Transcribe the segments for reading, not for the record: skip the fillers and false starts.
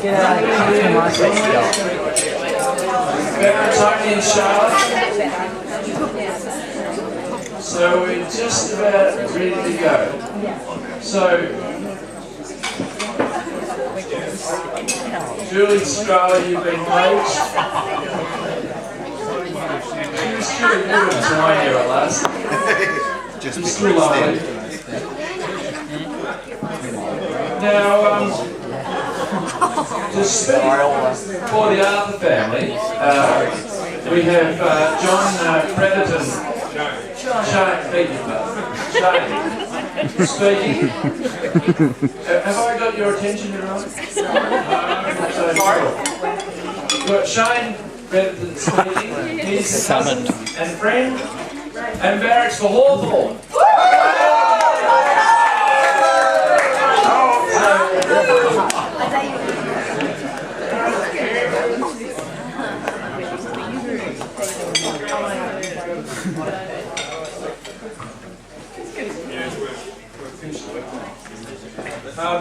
Tony and Charlotte. So we're just about ready to go. So, Julie Strala, you've been coached. She was pretty good at time here at last. She's still lovely. Now, to speak for the Arthur family, we have John Crediton. Shane speaking. Have I got your attention everyone? Got Shane Crediton speaking. He's cousin and friend and barracks for Hawthorn.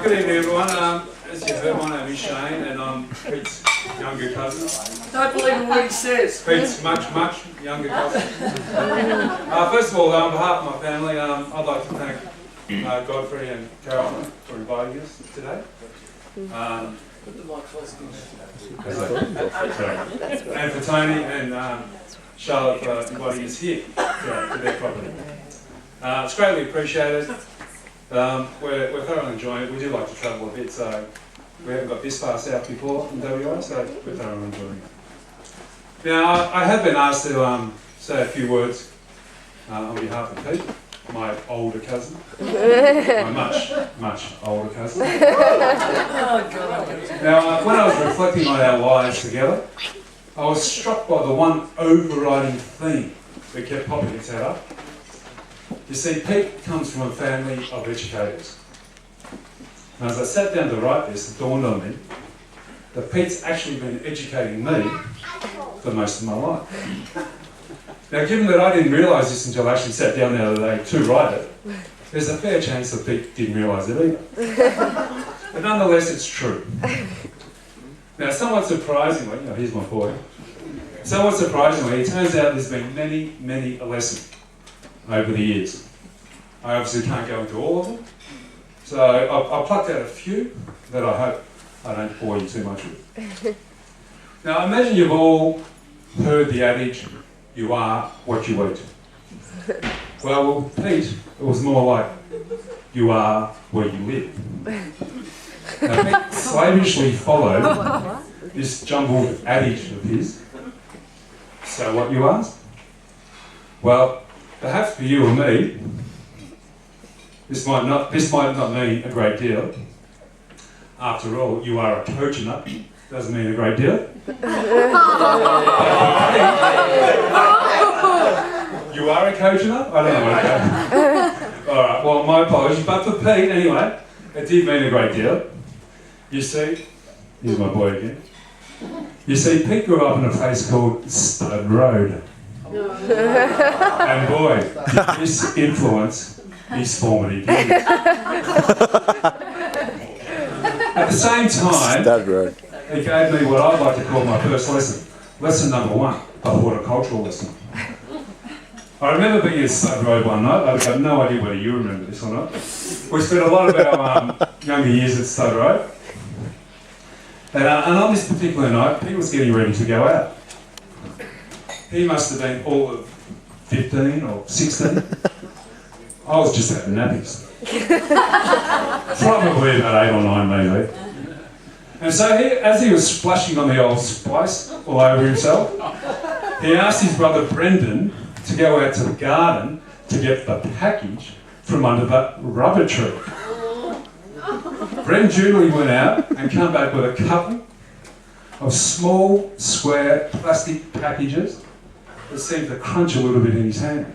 Good evening everyone, as you heard, my name is Shane and I'm Pete's younger cousin. Don't believe a word he says. Pete's much younger cousin. First of all, on behalf of my family, I'd like to thank Godfrey and Carolyn for inviting us today. Put the mic close to And for Tony and Charlotte for inviting us here to their property. It's greatly appreciated. We're thoroughly enjoying it. We do like to travel a bit, so we haven't got this far south before in WA, so we're thoroughly enjoying it. Now, I have been asked to say a few words on behalf of Pete, my older cousin, my much older cousin. Now, when I was reflecting on our lives together, I was struck by the one overriding theme that kept popping its head up. You see, Pete comes from a family of educators. And as I sat down to write this, it dawned on me that Pete's actually been educating me for most of my life. Now, given that I didn't realise this until I actually sat down the other day to write it, there's a fair chance that Pete didn't realise it either. But nonetheless, it's true. Now, somewhat surprisingly, here's my boy. Somewhat surprisingly, it turns out there's been many a lesson over the years. I obviously can't go into all of them, so I plucked out a few that I hope I don't bore you too much with. Now, I imagine you've all heard the adage, you are what you eat. Well, with Pete, it was more like, you are where you live. Now, Pete slavishly followed this jumbled adage of his. So what, you ask? Well, perhaps for you or me, this might not mean a great deal. After all, you are a coconut. Doesn't mean a great deal. You are a coconut? I don't know what a Alright, well, my apologies. But for Pete, anyway, it did mean a great deal. You see, here's my boy again. You see, Pete grew up in a place called Stud Road. And boy, did this influence his formative years. At the same time, he gave me what I'd like to call my first lesson. Lesson number one, a horticultural lesson. I remember being at Stud Road one night. I've got no idea whether you remember this or not. We spent a lot of our younger years at Stud Road. And on this particular night, Pete was getting ready to go out. He must have been all of 15 or 16. I was just having nappies. Probably about 8 or 9 maybe. And so as he was splashing on the old spice all over himself, he asked his brother Brendan to go out to the garden to get the package from under that rubber tree. Bren duly went out and came back with a couple of small, square plastic packages that seemed to crunch a little bit in his hand.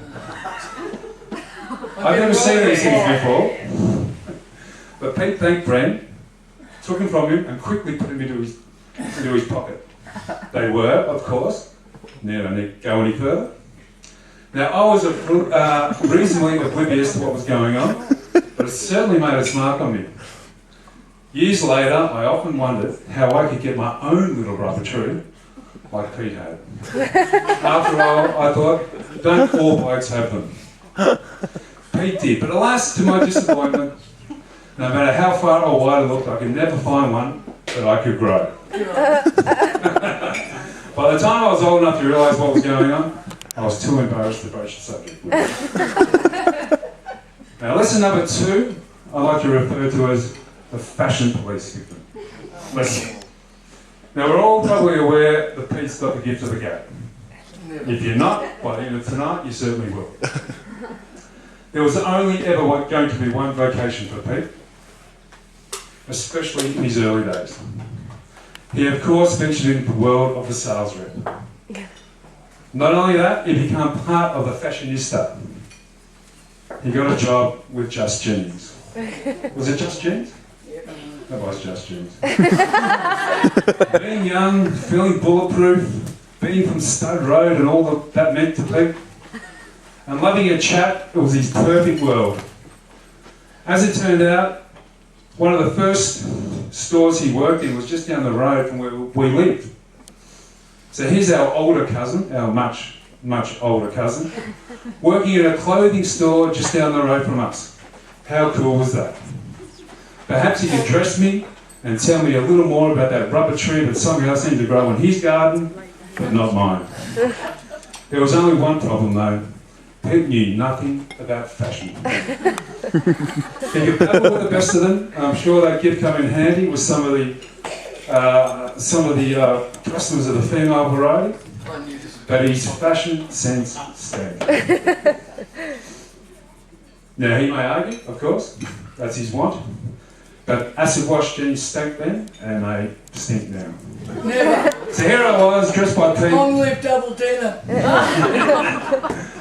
I've never seen these things before, but Pete thanked Bren, took them from him and quickly put them into his pocket. They were, of course, never need to go any further. Now, I was reasonably oblivious to what was going on, but it certainly made its mark on me. Years later, I often wondered how I could get my own little rubber tree like Pete had. After all, I thought, don't all blokes have them? Pete did, but alas, to my disappointment, no matter how far or wide I looked, I could never find one that I could grow. By the time I was old enough to realise what was going on, I was too embarrassed to broach the subject. Now, lesson number 2, I like to refer to as the fashion police victim. Lesson. Now, we're all probably aware that Pete's got the gift of the gab. If you're not, by the end of tonight, you certainly will. There was only ever going to be one vocation for Pete, especially in his early days. He, of course, ventured into the world of the sales rep. Not only that, he became part of the fashionista. He got a job with Just Jeans. Was it Just Jeans? That was Just Jeans. Being young, feeling bulletproof, being from Stud Road and all that meant to Pete, and loving a chat, it was his perfect world. As it turned out, one of the first stores he worked in was just down the road from where we lived. So here's our older cousin, our much, much older cousin, working in a clothing store just down the road from us. How cool was that? Perhaps he could dress me and tell me a little more about that rubber tree that somehow seemed to grow in his garden, but not mine. There was only one problem though. Pete knew nothing about fashion. He could battle with the best of them, and I'm sure that gift come in handy with some of the customers of the female variety, but his fashion sense stank. Now he may argue, of course, that's his want, but acid wash jeans stank then, and they stink now. Never. So here I was, dressed by Pete. Long live double dinner.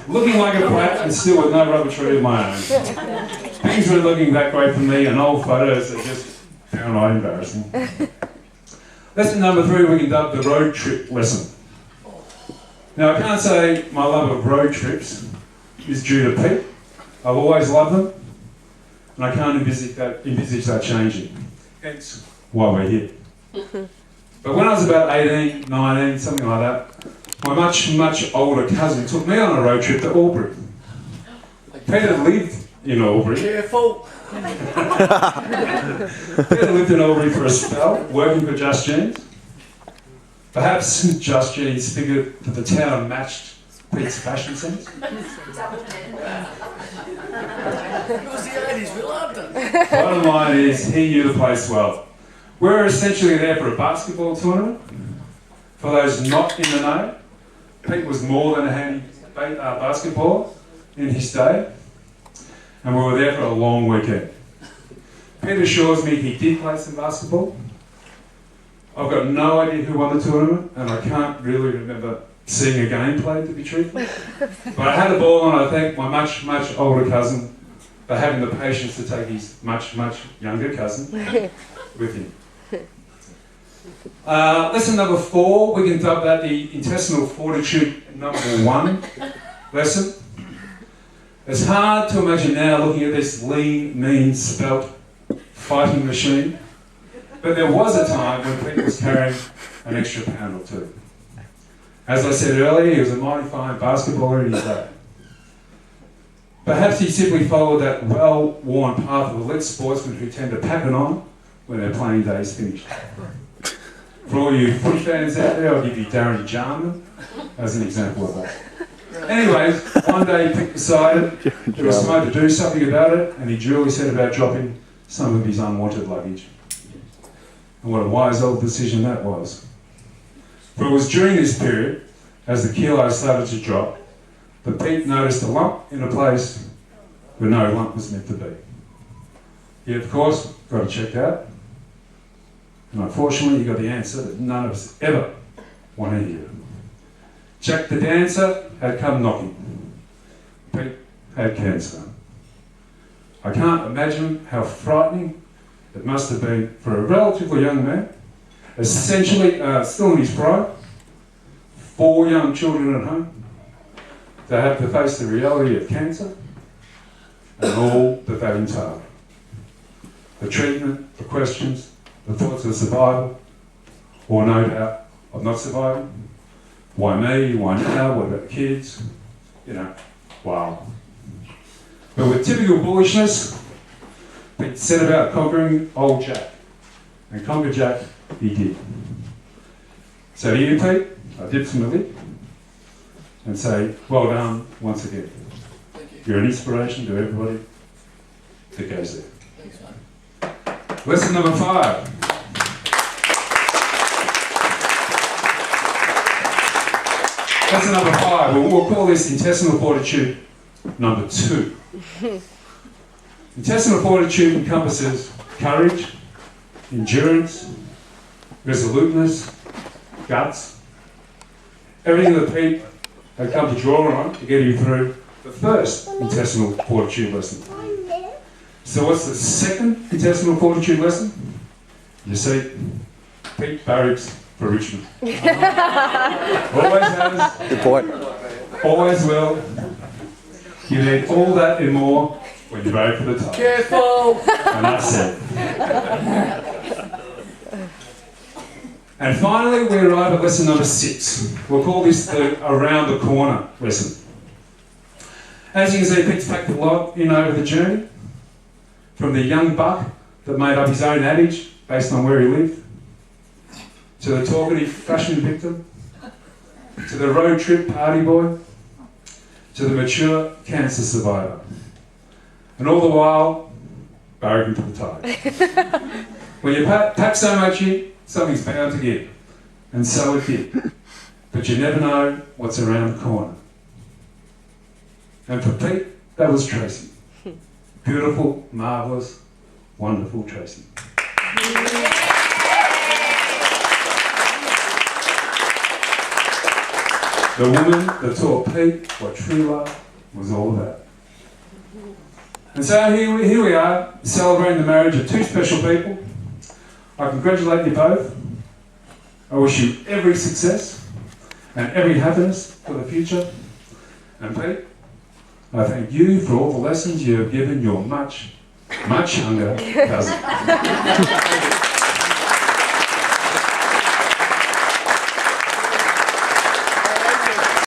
Looking like a brat and still with no rubber tree of my own. Things were looking that great for me, and old photos are just downright embarrassing. Lesson number 3 we can dub the road trip lesson. Now I can't say my love of road trips is due to Pete. I've always loved them, and I can't envisage that changing. Hence why we're here. But when I was about 18, 19, something like that, my much, much older cousin took me on a road trip to Albury. Peter lived in Albury. Careful. Peter lived in Albury for a spell, working for Just Jeans. Perhaps Just Jeans figured that the town matched Pete's fashion sense. It was the 80s, we loved it. Bottom line is, he knew the place well. We were essentially there for a basketball tournament. For those not in the know, Pete was more than a handy basketballer in his day, and we were there for a long weekend. Pete assures me he did play some basketball. I've got no idea who won the tournament, and I can't really remember seeing a game played, to be truthful. But I had the ball, and I thank my much, much older cousin for having the patience to take his much, much younger cousin with him. Lesson number 4, we can dub that the intestinal fortitude number 1 lesson. It's hard to imagine now looking at this lean, mean, spelt fighting machine, but there was a time when Pete was carrying an extra pound or 2. As I said earlier, he was a mighty fine basketballer in his day. Perhaps he simply followed that well-worn path of elite sportsmen who tend to pack it on when their playing day is finished. For all you footy fans out there, I'll give you Darren Jarman as an example of that. Anyways, one day Pete decided it was time to do something about it, and he duly set about dropping some of his unwanted luggage. And what a wise old decision that was. For it was during this period, as the kilos started to drop, that Pete noticed a lump in a place where no lump was meant to be. He, of course, got it checked out. And unfortunately, he got the answer that none of us ever want to hear. Jack the Dancer had come knocking. Pete had cancer. I can't imagine how frightening it must have been for a relatively young man, essentially still in his prime, 4 young children at home, to have to face the reality of cancer and all that that entailed. the treatment, the questions, the thoughts of survival, or no doubt of not surviving. Why me? Why now? What about the kids? You know, wow. But with typical bullishness, Pete set about conquering old Jack. And conquer Jack he did. So to you, Pete, I dip from the lip and say, well done once again. Thank you. You're an inspiration to everybody that goes there. Thanks, mate. Lesson number 5. Lesson number 5. We'll call this intestinal fortitude number 2. Intestinal fortitude encompasses courage, endurance, resoluteness, guts, everything that Pete had come to draw on to get you through the first intestinal fortitude lesson. So what's the second intestinal fortitude lesson? You see, Pete barracks for Richmond. Always has. Good point. Always will. You need all that and more when you barrack for the top. Careful! And that's it. And finally, we arrive at lesson number 6. We'll call this the around the corner lesson. As you can see, Pete's packed a lot in over the journey. From the young buck that made up his own adage based on where he lived, to the talkative fashion victim, to the road trip party boy, to the mature cancer survivor. And all the while, barracking for the tide. When you pack so much in, something's bound to give. And so it did. But you never know what's around the corner. And for Pete, that was Tracy. Beautiful, marvellous, wonderful Tracy. The woman that taught Pete what true love was all about. And so here we are, celebrating the marriage of 2 special people. I congratulate you both. I wish you every success and every happiness for the future. And Pete, I thank you for all the lessons you have given your much, much younger cousin.